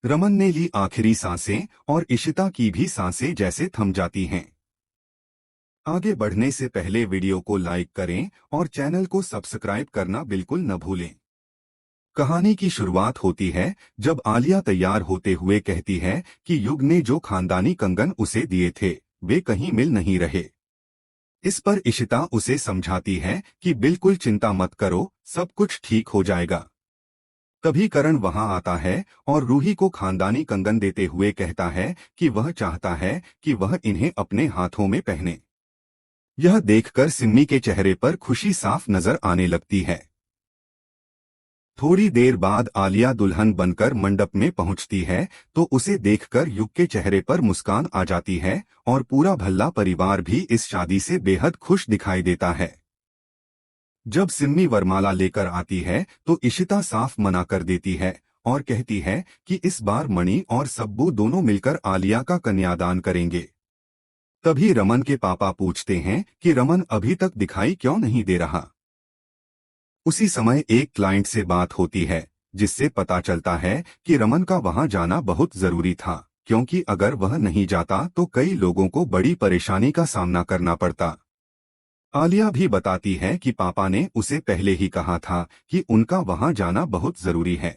रमन ने ली आखिरी सांसें और इशिता की भी सांसें जैसे थम जाती हैं। आगे बढ़ने से पहले वीडियो को लाइक करें और चैनल को सब्सक्राइब करना बिल्कुल न भूलें। कहानी की शुरुआत होती है जब आलिया तैयार होते हुए कहती है कि युग ने जो खानदानी कंगन उसे दिए थे वे कहीं मिल नहीं रहे। इस पर इशिता उसे समझाती है कि बिल्कुल चिंता मत करो, सब कुछ ठीक हो जाएगा। तभी करण वहां आता है और रूही को खानदानी कंगन देते हुए कहता है कि वह चाहता है कि वह इन्हें अपने हाथों में पहने। यह देखकर सिम्मी के चेहरे पर खुशी साफ नजर आने लगती है। थोड़ी देर बाद आलिया दुल्हन बनकर मंडप में पहुंचती है तो उसे देखकर युग के चेहरे पर मुस्कान आ जाती है और पूरा भल्ला परिवार भी इस शादी से बेहद खुश दिखाई देता है। जब सिम्मी वरमाला लेकर आती है तो इशिता साफ मना कर देती है और कहती है कि इस बार मणि और सब्बू दोनों मिलकर आलिया का कन्यादान करेंगे। तभी रमन के पापा पूछते हैं कि रमन अभी तक दिखाई क्यों नहीं दे रहा। उसी समय एक क्लाइंट से बात होती है जिससे पता चलता है कि रमन का वहां जाना बहुत जरूरी था, क्योंकि अगर वह नहीं जाता तो कई लोगों को बड़ी परेशानी का सामना करना पड़ता। आलिया भी बताती है कि पापा ने उसे पहले ही कहा था कि उनका वहां जाना बहुत जरूरी है।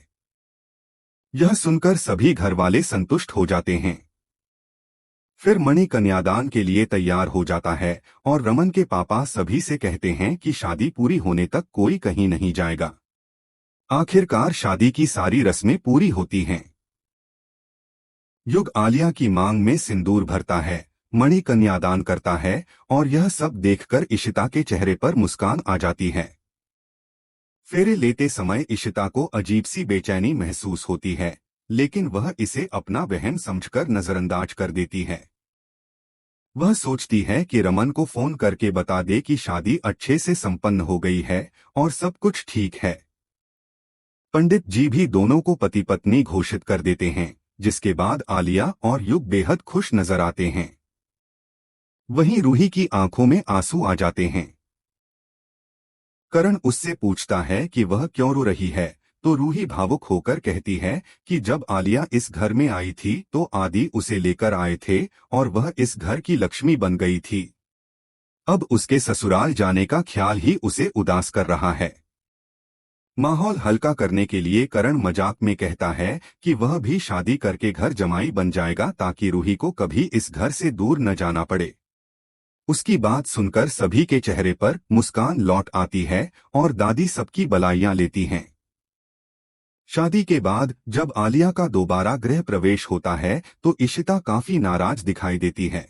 यह सुनकर सभी घरवाले संतुष्ट हो जाते हैं। फिर मणि कन्यादान के लिए तैयार हो जाता है और रमन के पापा सभी से कहते हैं कि शादी पूरी होने तक कोई कहीं नहीं जाएगा। आखिरकार शादी की सारी रस्में पूरी होती हैं। युग आलिया की मांग में सिंदूर भरता है, मणि कन्यादान करता है और यह सब देखकर इशिता के चेहरे पर मुस्कान आ जाती है। फेरे लेते समय इशिता को अजीब सी बेचैनी महसूस होती है, लेकिन वह इसे अपना वहम समझकर नजरअंदाज कर देती है। वह सोचती है कि रमन को फोन करके बता दे कि शादी अच्छे से संपन्न हो गई है और सब कुछ ठीक है। पंडित जी भी दोनों को पति पत्नी घोषित कर देते हैं, जिसके बाद आलिया और युग बेहद खुश नजर आते हैं। वहीं रूही की आंखों में आंसू आ जाते हैं। करण उससे पूछता है कि वह क्यों रो रही है, तो रूही भावुक होकर कहती है कि जब आलिया इस घर में आई थी तो आदि उसे लेकर आए थे और वह इस घर की लक्ष्मी बन गई थी। अब उसके ससुराल जाने का ख्याल ही उसे उदास कर रहा है। माहौल हल्का करने के लिए करण मजाक में कहता है कि वह भी शादी करके घर जमाई बन जाएगा ताकि रूही को कभी इस घर से दूर न जाना पड़े। उसकी बात सुनकर सभी के चेहरे पर मुस्कान लौट आती है और दादी सबकी बधाइयां लेती हैं। शादी के बाद जब आलिया का दोबारा गृह प्रवेश होता है तो इशिता काफी नाराज दिखाई देती है।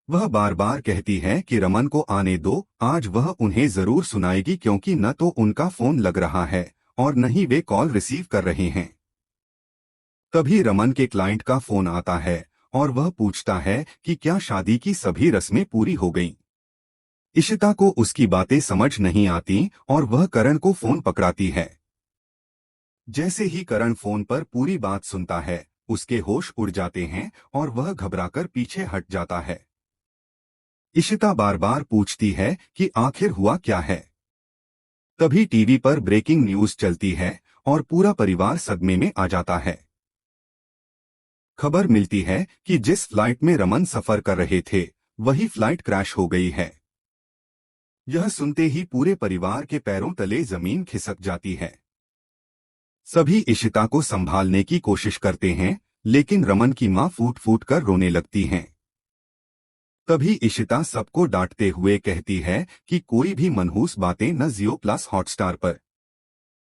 वह बार बार कहती है कि रमन को आने दो, आज वह उन्हें जरूर सुनाएगी, क्योंकि न तो उनका फोन लग रहा है और न ही वे कॉल रिसीव कर रहे हैं। तभी रमन के क्लाइंट का फोन आता है और वह पूछता है कि क्या शादी की सभी रस्में पूरी हो गईं। इशिता को उसकी बातें समझ नहीं आती और वह करण को फोन पकड़ाती है। जैसे ही करण फोन पर पूरी बात सुनता है उसके होश उड़ जाते हैं और वह घबराकर पीछे हट जाता है। इशिता बार बार पूछती है कि आखिर हुआ क्या है। तभी टीवी पर ब्रेकिंग न्यूज चलती है और पूरा परिवार सदमे में आ जाता है। खबर मिलती है कि जिस फ्लाइट में रमन सफर कर रहे थे वही फ्लाइट क्रैश हो गई है। यह सुनते ही पूरे परिवार के पैरों तले जमीन खिसक जाती है। सभी इशिता को संभालने की कोशिश करते हैं, लेकिन रमन की मां फूट फूट कर रोने लगती हैं। तभी इशिता सबको डांटते हुए कहती है कि कोई भी मनहूस बातें न जियो प्लस हॉटस्टार पर